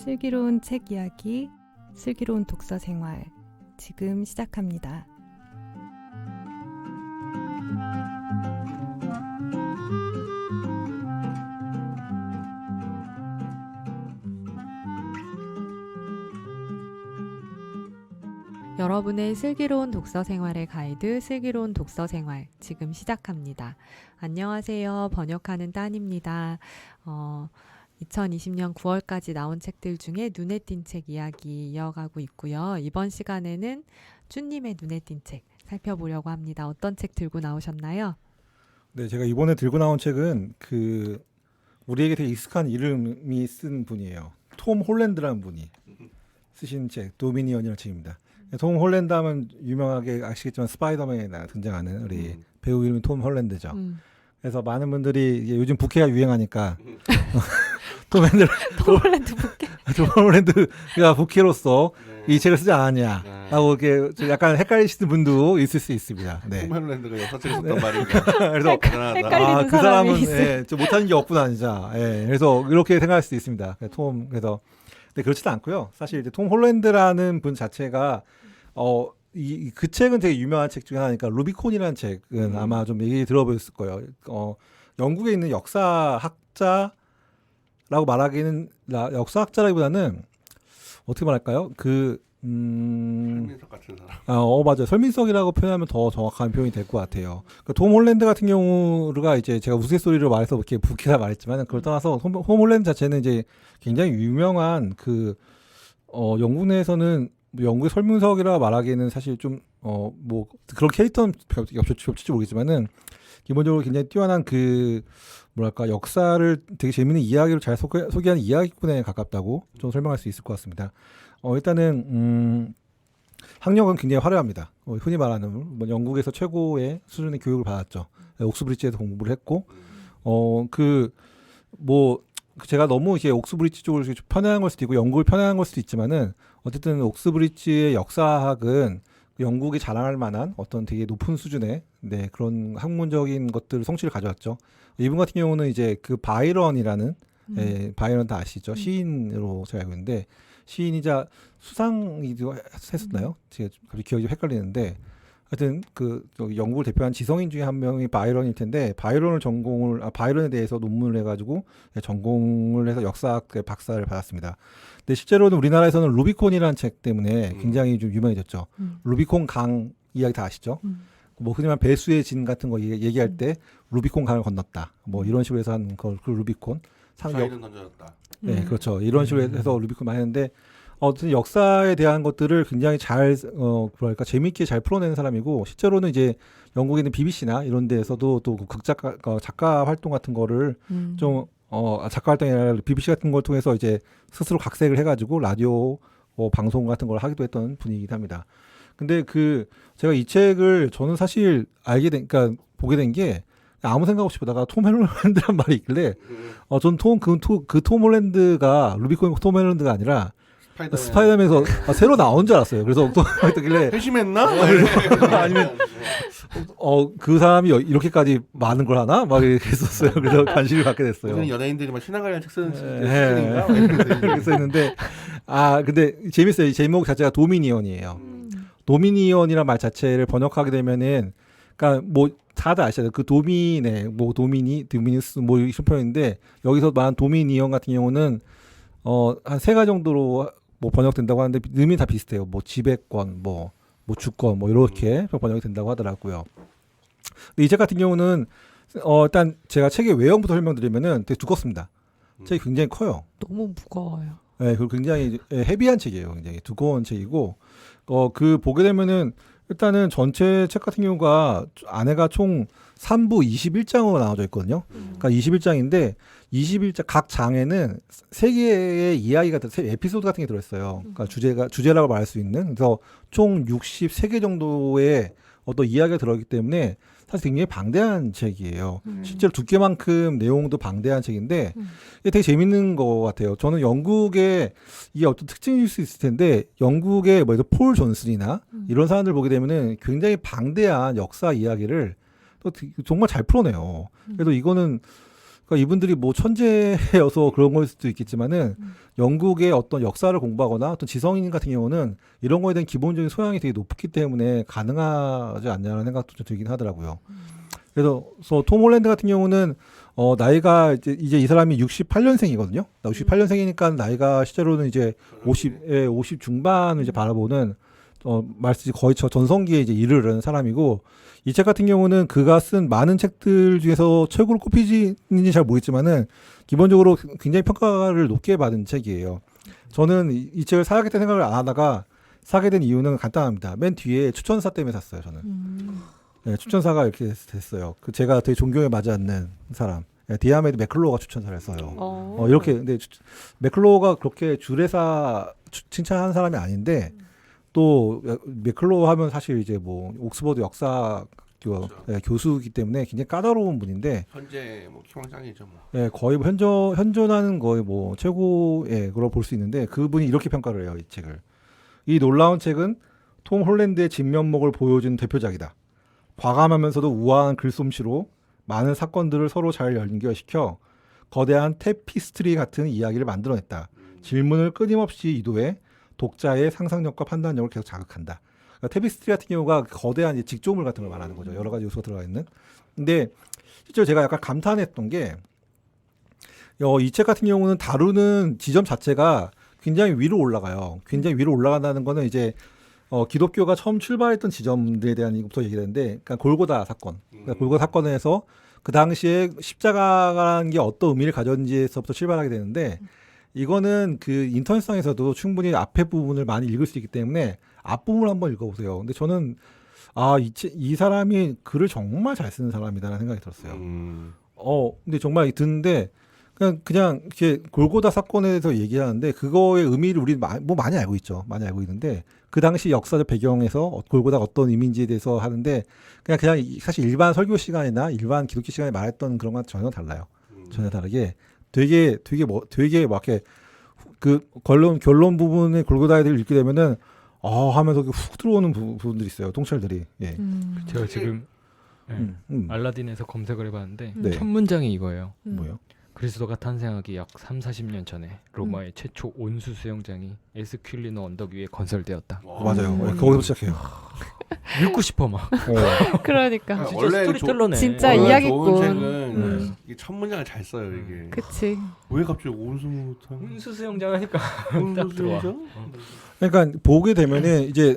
슬기로운 책 이야기, 슬기로운 독서 생활, 지금 시작합니다. 여러분의 슬기로운 독서 생활의 가이드, 슬기로운 독서 생활, 지금 시작합니다. 안녕하세요. 번역하는 딴입니다. 2020년 9월까지 나온 책들 중에 눈에 띈 책 이야기 이어가고 있고요. 이번 시간에는 쭈님의 눈에 띈 책 살펴보려고 합니다. 어떤 책 들고 나오셨나요? 네, 제가 이번에 들고 나온 책은 우리에게 되게 익숙한 이름이 쓴 분이에요. 톰 홀랜드라는 분이 쓰신 책, 도미니언이라는 책입니다. 톰 홀랜드 하면 유명하게 아시겠지만 스파이더맨에 등장하는 우리 배우 이름이 톰 홀랜드죠. 그래서 많은 분들이 이제 요즘 부캐가 유행하니까 톰 홀랜드 부캐? 톰 홀랜드가 부캐로서 이 책을 쓰지 않았냐라고 이렇게 약간 헷갈리시는 분도 있을 수 있습니다. 네. 톰 홀랜드가 역사책을 썼단 말인가? 그래서 헷갈리는 그 사람은 있어요. 좀 못하는 게 없구나 진짜. 그래서 이렇게 생각할 수도 있습니다. 그래서 근데 그렇지도 않고요. 사실 이제 톰 홀랜드라는 분 자체가 그 책은 되게 유명한 책 중에 하나니까 루비콘이라는 책은 아마 좀 얘기 들어보셨을 거예요. 영국에 있는 역사학자라고 말하기는 역사학자라기보다는 어떻게 말할까요? 설민석 같은 사람. 맞아요. 설민석이라고 표현하면 더 정확한 표현이 될 것 같아요. 톰 홀랜드 같은 경우가 이제 제가 우스갯소리로 말해서 이렇게 부캐라 말했지만 그걸 떠나서 톰 홀랜드 자체는 이제 굉장히 유명한 영국 내에서는 영국의 설문석이라 말하기에는 사실 좀 뭐 그런 캐릭터는 겹칠지 모르겠지만은 기본적으로 굉장히 뛰어난 뭐랄까 역사를 되게 재밌는 이야기로 잘 소개하는 이야기꾼에 가깝다고 좀 설명할 수 있을 것 같습니다. 일단은 학력은 굉장히 화려합니다. 흔히 말하는 영국에서 최고의 수준의 교육을 받았죠. 옥스브리지에서 공부를 했고 제가 너무 이제 옥스브리지 쪽을 편향한 걸 수도 있고 영국을 편향한 걸 수도 있지만은 어쨌든 옥스브리지의 역사학은 영국이 자랑할 만한 어떤 되게 높은 수준의 그런 학문적인 것들 성취를 가져왔죠. 이분 같은 경우는 이제 바이런이라는 바이런 다 아시죠? 시인으로 제가 알고 있는데 시인이자 수상이도 했었나요? 제가 갑자기 기억이 좀 헷갈리는데 하여튼 영국을 대표한 지성인 중에 한 명이 바이런일 텐데 바이런에 대해서 논문을 해가지고 전공을 해서 역사학 박사를 받았습니다. 근데 실제로는 우리나라에서는 루비콘이라는 책 때문에 굉장히 좀 유명해졌죠. 루비콘 강 이야기 다 아시죠? 흔히 말 배수의 진 같은 거 얘기할 때 루비콘 강을 건넜다. 이런 식으로 해서 한 그 루비콘 사이는 던져졌다. 네, 그렇죠. 이런 식으로 해서 루비콘 많이 했는데 어쨌든 역사에 대한 것들을 굉장히 재미있게 잘 풀어내는 사람이고 실제로는 이제 영국에 있는 BBC나 이런 데에서도 또 작가 활동 같은 거를 작가 활동이 아니라 BBC 같은 걸 통해서 이제 스스로 각색을 해가지고 라디오 방송 같은 걸 하기도 했던 분이기도 합니다. 근데 제가 이 책을 저는 사실 보게 된 게 아무 생각 없이 보다가 톰 홀랜드란 말이 있길래 전 톰 홀랜드가 루비콘 톰 홀랜드가 아니라 스파이더맨에서 새로 나온 줄 알았어요. 그래서 어떻길래 회심했나? 아니면 그 사람이 이렇게까지 많은 걸 하나? 막 이렇게 했었어요. 그래서 관심을 갖게 됐어요. 무슨 연예인들이 막 신화 관련 책 쓰는 책인가? 그래서 했는데 근데 재밌어요. 이 제목 자체가 도미니언이에요. 도미니언이란 말 자체를 번역하게 되면은 다들 아시잖아요. 도미니스 이런 표현인데 여기서 말한 도미니언 같은 경우는 한 3가지 정도로 번역된다고 하는데 의미 다 비슷해요. 지배권, 주권, 이렇게 번역이 된다고 하더라고요. 근데 이 책 같은 경우는 일단 제가 책의 외형부터 설명드리면은 되게 두껍습니다. 책이 굉장히 커요. 너무 무거워요. 네, 그리고 굉장히 헤비한 책이에요. 굉장히 두꺼운 책이고 보게 되면은 일단은 전체 책 같은 경우가 안에가 총 3부 21장으로 나눠져 있거든요. 그러니까 21장인데 21장 각 장에는 3개의 이야기가 에피소드 같은 게 들어있어요. 그러니까 주제라고 말할 수 있는. 그래서 총 63개 정도의 어떤 이야기가 들어있기 때문에 사실 굉장히 방대한 책이에요. 실제로 두께만큼 내용도 방대한 책인데 이게 되게 재밌는 것 같아요. 저는 영국의 이게 어떤 특징일 수 있을 텐데 영국의 폴 존슨이나 이런 사람들 보게 되면은 굉장히 방대한 역사 이야기를 또 정말 잘 풀어내요. 그래서 이거는 그러니까 이분들이 뭐 천재여서 그런 걸 수도 있겠지만은 영국의 어떤 역사를 공부하거나 어떤 지성인 같은 경우는 이런 거에 대한 기본적인 소양이 되게 높기 때문에 가능하지 않냐는 생각도 좀 들긴 하더라고요. 그래서 톰 홀랜드 같은 경우는 나이가 이제 이 사람이 68년생이거든요. 68년생이니까 나이가 실제로는 이제 50 중반을 이제 바라보는 말씀이 거의 전성기에 이제 이르는 사람이고, 이 책 같은 경우는 그가 쓴 많은 책들 중에서 최고로 꼽히지는지 잘 모르겠지만은 기본적으로 굉장히 평가를 높게 받은 책이에요. 저는 이 책을 사야겠다는 생각을 안 하다가 사게 된 이유는 간단합니다. 맨 뒤에 추천사 때문에 샀어요, 저는. 네, 추천사가 이렇게 됐어요. 제가 되게 존경에 맞지 않는 사람. 디아메드 맥클로우가 추천사를 했어요. 이렇게, 근데 맥클로우가 그렇게 주례사 칭찬하는 사람이 아닌데, 또 맥클로우 하면 사실 이제 뭐 옥스퍼드 역사 교수이기 때문에 굉장히 까다로운 분인데, 현재 뭐 희망장이죠 뭐. 예, 거의 뭐 현존하는 거의 뭐 최고의 그걸 볼 수 있는데, 그분이 이렇게 평가를 해요, 이 책을. 이 놀라운 책은 톰 홀랜드의 진면목을 보여준 대표작이다. 과감하면서도 우아한 글솜씨로 많은 사건들을 서로 잘 연결시켜 거대한 테피스트리 같은 이야기를 만들어냈다. 질문을 끊임없이 이도해 독자의 상상력과 판단력을 계속 자극한다. 그러니까 테피스트리 같은 경우가 거대한 이제 직조물 같은 걸 말하는 거죠. 여러 가지 요소가 들어가 있는. 근데 실제로 제가 약간 감탄했던 게, 이 책 같은 경우는 다루는 지점 자체가 굉장히 위로 올라가요. 굉장히 위로 올라간다는 거는 이제 기독교가 처음 출발했던 지점들에 대한 것부터 얘기를 했는데, 그러니까 골고다 사건. 그러니까 골고다 사건에서 그 당시에 십자가라는 게 어떤 의미를 가졌는지에서부터 출발하게 되는데, 이거는 그 인터넷상에서도 충분히 앞에 부분을 많이 읽을 수 있기 때문에 앞부분을 한번 읽어보세요. 근데 저는 이 사람이 글을 정말 잘 쓰는 사람이다라는 생각이 들었어요. 근데 정말 듣는데 그냥 이렇게 골고다 사건에 대해서 얘기하는데, 그거의 의미를 우리 뭐 많이 알고 있죠. 많이 알고 있는데, 그 당시 역사적 배경에서 골고다가 어떤 의미인지에 대해서 하는데, 그냥 사실 일반 설교 시간이나 일반 기독교 시간에 말했던 그런 건 전혀 달라요. 전혀 다르게 되게 막 이렇게 그 결론 부분의 골고다를 읽게 되면은 하면서 훅 들어오는 부분들이 있어요. 통찰들이. 예. 제가 지금 알라딘에서 검색을 해봤는데 네. 첫 문장이 이거예요. 뭐요? 그리스도가 탄생하기 약 30-40년 전에 로마의 최초 온수 수영장이 에스큘리노 언덕 위에 건설되었다. 맞아요. 거기서 시작해요. 읽고 싶어 막. 그러니까 진짜 원래 스토리텔러네. 진짜 원래 이야기꾼. 좋은 책은 이게 첫 문장을 잘 써요 이게. 그치. 왜 갑자기 온수 온수 수영장 하니까 딱 들어와. 그러니까 보게 되면은 이제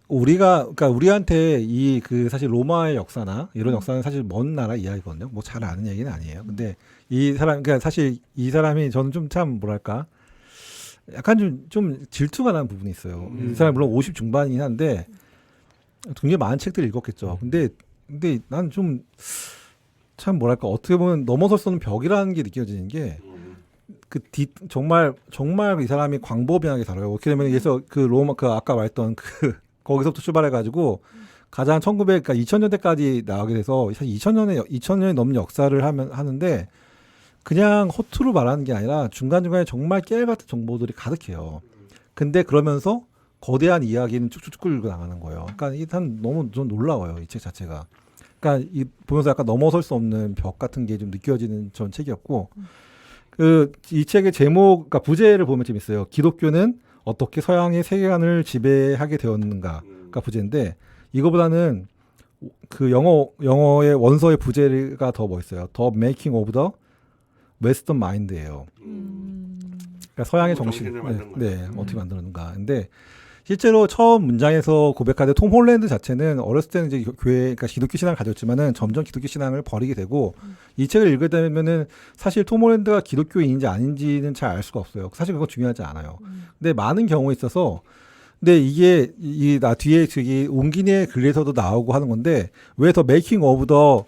그러니까 우리한테 이 그 사실 로마의 역사나 이런 역사는 사실 먼 나라 이야기거든요. 뭐 잘 아는 얘기는 아니에요. 근데 이 사람, 그러니까 사실 이 사람이 저는 좀 참 뭐랄까, 약간 좀 질투가 나는 부분이 있어요. 이 사람 물론 50 중반이긴 한데 굉장히 많은 책들을 읽었겠죠. 근데 난 좀 참 뭐랄까, 어떻게 보면 넘어설 수 없는 벽이라는 게 느껴지는 게, 정말 이 사람이 광범위하게 다뤄요. 어떻게 되면 그래서 그 로마 아까 말했던 거기서부터 출발해가지고 가장 1900, 그러니까 2000년대까지 나오게 돼서 사실 2000년이 넘는 역사를 하는데, 그냥 허투루 말하는 게 아니라 중간중간에 정말 깨알 같은 정보들이 가득해요. 근데 그러면서 거대한 이야기는 쭉쭉 끌고 나가는 거예요. 그러니까 일단 너무 좀 놀라워요, 이 책 자체가. 그러니까 보면서 약간 넘어설 수 없는 벽 같은 게 좀 느껴지는 전 책이었고, 이 책의 제목, 그러니까 부제를 보면 재밌어요. 기독교는 어떻게 서양의 세계관을 지배하게 되었는가가 부제인데, 이거보다는 그 영어의 원서의 부제가 더 멋있어요. The Making of the Western Mind예요. 그러니까 서양의 정신을 어떻게 만들었는가. 근데 실제로 처음 문장에서 고백하되 톰 홀랜드 자체는 어렸을 때는 이제 그러니까 기독교 신앙을 가졌지만은 점점 기독교 신앙을 버리게 되고, 이 책을 읽게 되면은 사실 톰 홀랜드가 기독교인인지 아닌지는 잘 알 수가 없어요. 사실 그건 중요하지 않아요. 근데 많은 경우에 있어서, 근데 이게 뒤에 저기 옹기니의 글에서도 나오고 하는 건데, 왜 더 메이킹 오브 더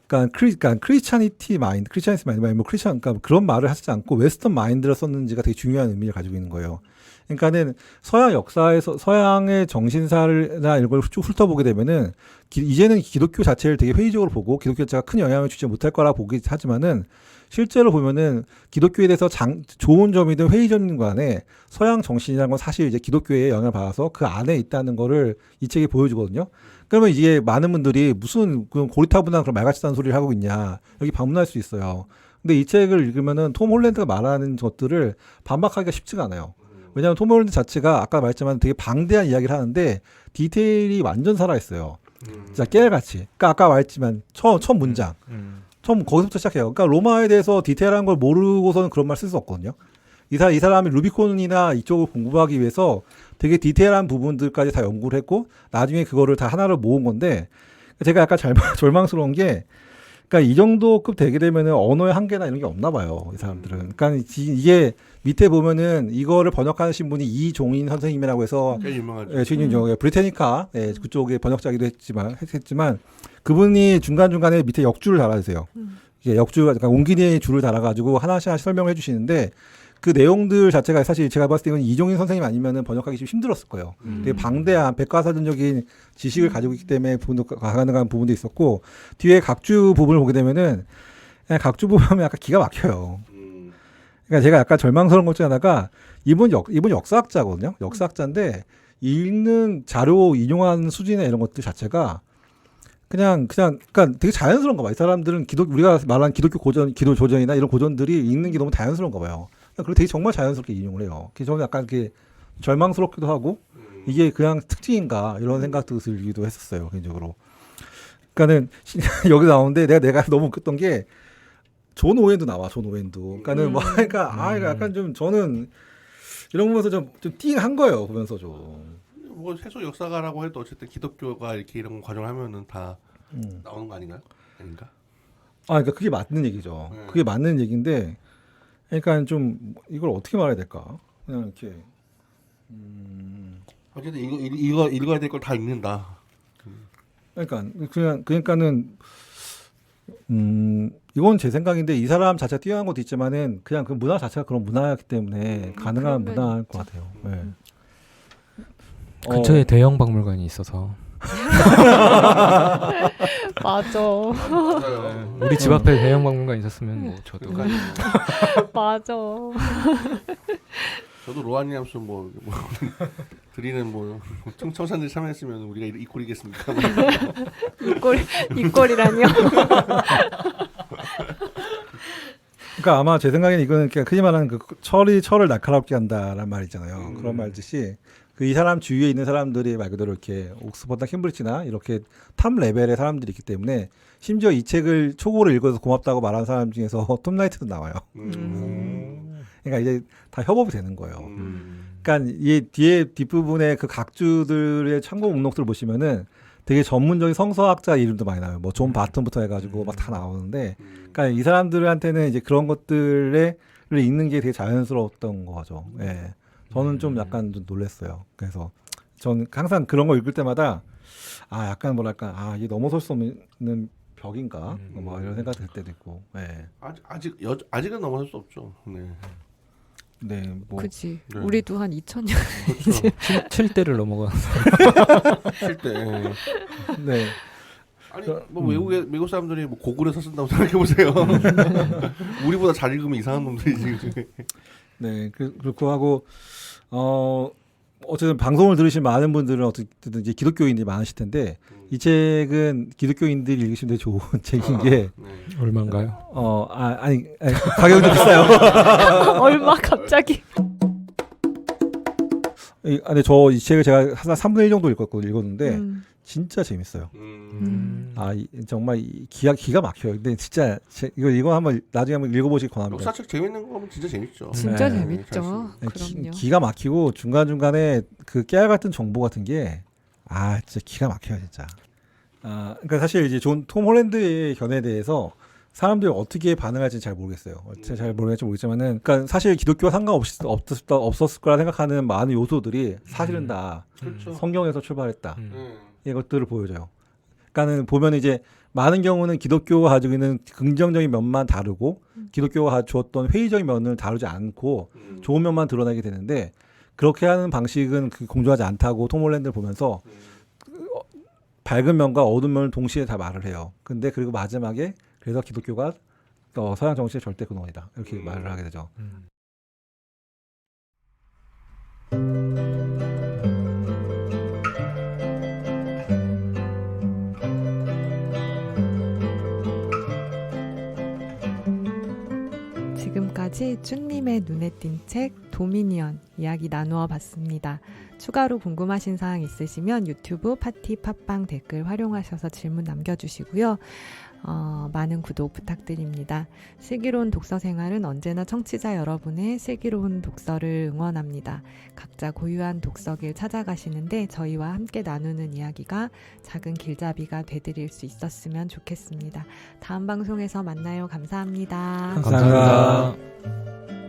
그러니까 크리스찬이티 마인드, 그러니까 그런 말을 하시지 않고 웨스턴 마인드를 썼는지가 되게 중요한 의미를 가지고 있는 거예요. 그러니까는 서양 역사에서 서양의 정신사나 이런 걸 쭉 훑어보게 되면은 이제는 기독교 자체를 되게 회의적으로 보고 기독교 자체가 큰 영향을 주지 못할 거라 보긴 하지만은, 실제로 보면은 기독교에 대해서 좋은 점이든 회의적인 간에 서양 정신이라는 건 사실 이제 기독교의 영향을 받아서 그 안에 있다는 거를 이 책이 보여주거든요. 그러면 이게 많은 분들이 무슨 그런 고리타분한 그런 말같지도 않은 소리를 하고 있냐, 여기 방문할 수 있어요. 근데 이 책을 읽으면은 톰 홀랜드가 말하는 것들을 반박하기가 쉽지가 않아요. 왜냐하면 톰 홀랜드 자체가 아까 말했지만 되게 방대한 이야기를 하는데 디테일이 완전 살아있어요. 진짜 깨알같이. 그러니까 아까 말했지만 첫 문장. 처음 거기서부터 시작해요. 그러니까 로마에 대해서 디테일한 걸 모르고서는 그런 말 쓸 수 없거든요. 이 사람이 루비콘이나 이쪽을 공부하기 위해서 되게 디테일한 부분들까지 다 연구를 했고 나중에 그거를 다 하나로 모은 건데 제가 약간 절망스러운 게 그러니까 이 정도급 되게 되면은 언어의 한계나 이런 게 없나 봐요. 이 사람들은. 그러니까 이게 밑에 보면은 이거를 번역하신 분이 이종인 선생님이라고 해서 꽤 유명하죠. 예, 최인종 브리테니카 그쪽의 번역자기도 했지만 그분이 중간중간에 밑에 역주를 달아주세요. 이게 역주, 그러니까 옹기니의 줄을 달아가지고 하나씩 설명을 해주시는데 그 내용들 자체가 사실 제가 봤을 때 이건 이종인 선생님 아니면은 번역하기 좀 힘들었을 거예요. 되게 방대한 백과사전적인 지식을 가지고 있기 때문에 부분도 가능한 부분도 있었고 뒤에 각주 부분을 보게 되면은 그냥 각주 부분은 약간 기가 막혀요. 그러니까 제가 약간 절망스러운 것 중 하나가 이분 역사학자거든요. 역사학자인데 읽는 자료 인용하는 수준이나 이런 것들 자체가 그냥 그러니까 되게 자연스러운가 봐요. 이 사람들은 우리가 말하는 기독교 고전, 기도 조전이나 이런 고전들이 읽는 게 너무 자연스러운가 봐요. 그리고 되게 정말 자연스럽게 인용을 해요. 그래서 저는 약간 이렇게 절망스럽기도 하고 이게 그냥 특징인가 이런 생각도 들기도 했었어요. 개인적으로. 그러니까는 여기 나오는데 내가 너무 웃겼던 게 존 오웬도 나와. 존 오웬도. 그러니까는 뭐 그러니까 약간 좀 저는 이런 거 보면서 좀 띵한 거예요. 보면서 좀. 뭐 세속 역사가라고 해도 어쨌든 기독교가 이렇게 이런 과정을 하면은 다 나오는 거 아닌가요? 아닌가? 그러니까 그게 맞는 얘기죠. 그게 맞는 얘기인데, 그러니까 좀 이걸 어떻게 말해야 될까? 그냥 이렇게. 어쨌든 이거 읽어야 될 걸 다 읽는다. 그러니까는 이건 제 생각인데 이 사람 자체가 뛰어난 것도 있지만은 그냥 그 문화 자체가 그런 문화였기 때문에 가능한 그러면 문화일 것 같아요. 네. 근처에 대형 박물관이 있어서 맞아. 맞아요. 우리 집 앞에 대형 박물관 있었으면 뭐 저도 맞아. 저도 로아니암스 뭐 드리는 뭐 청산들 참여했으면 우리가 이 꼴이겠습니까? 이 꼴이라뇨. 그러니까 아마 제 생각에는 이거는 그냥 흔히 말하는 그 철을 날카롭게 한다라는 말 있잖아요. 그런 말듯이 그 이 사람 주위에 있는 사람들이 말 그대로 이렇게 옥스퍼드나 캠브리지나 이렇게 탑 레벨의 사람들이 있기 때문에 심지어 이 책을 초고로 읽어서 고맙다고 말하는 사람 중에서 톰 라이트도 나와요. 그러니까 이제 다 협업이 되는 거예요. 그러니까 이 뒷부분에 그 각주들의 참고 목록들을 보시면은 되게 전문적인 성서학자 이름도 많이 나와요. 뭐 존 바튼부터 해가지고 막 다 나오는데, 그러니까 이 사람들한테는 이제 그런 것들을 읽는 게 되게 자연스러웠던 거죠. 예. 저는 좀 약간 좀 놀랐어요. 그래서 저는 항상 그런 거 읽을 때마다 약간 뭐랄까 이게 넘어설 수 없는 벽인가 뭐 이런 생각 들 때도 있고. 예. 아직은 넘어설 수 없죠. 네. 네, 뭐 그치. 네. 우리도 한 2000년. 그렇죠. 7대를 넘어가. 칠때. 네. 아니 뭐 외국 사람들이 뭐 고글에서 쓴다고 생각해 보세요. 우리보다 잘 읽으면 이상한 놈들이지. 네, 그렇고 하고 어쨌든 방송을 들으신 많은 분들은 어쨌든 이제 기독교인들이 많으실 텐데 이 책은 기독교인들이 읽으시면 되게 좋은 책인 게 네. 얼마인가요? 아니 가격이 좀 비싸요. 얼마 갑자기. 근데 저 이 책을 제가 한 3분의 1 정도 읽었는데 진짜 재밌어요. 정말 기가 막혀요. 근데 진짜 이거 나중에 한번 읽어보시기 권합니다. 역사책 재밌는 거 보면 진짜 재밌죠. 진짜 네. 재밌죠. 그럼요. 기가 막히고 중간중간에 그 깨알 같은 정보 같은 게 진짜 기가 막혀요 진짜. 그러니까 사실 이제 톰 홀랜드의 견해에 대해서 사람들이 어떻게 반응할지 잘 모르겠어요. 잘 모르겠지만은, 그러니까 사실 기독교와 상관없이 없었을 거라 생각하는 많은 요소들이 사실은 다 그렇죠. 성경에서 출발했다. 이것들을 보여줘요. 그러니까는 보면 이제 많은 경우는 기독교가 가지고 있는 긍정적인 면만 다루고 기독교가 주었던 회의적인 면을 다루지 않고 좋은 면만 드러내게 되는데 그렇게 하는 방식은 공정하지 않다고 톰 홀랜드를 보면서 밝은 면과 어두운 면을 동시에 다 말을 해요. 근데 그리고 마지막에 그래서 기독교가 서양 정치의 절대 근원이다 이렇게 말을 하게 되죠. 지금까지 쭈님의 눈에 띈 책 도미니언 이야기 나누어 봤습니다. 추가로 궁금하신 사항 있으시면 유튜브 파티 팟빵 댓글 활용하셔서 질문 남겨주시고요. 많은 구독 부탁드립니다. 슬기로운 독서 생활은 언제나 청취자 여러분의 슬기로운 독서를 응원합니다. 각자 고유한 독서길 찾아가시는데 저희와 함께 나누는 이야기가 작은 길잡이가 되드릴 수 있었으면 좋겠습니다. 다음 방송에서 만나요. 감사합니다. 감사합니다.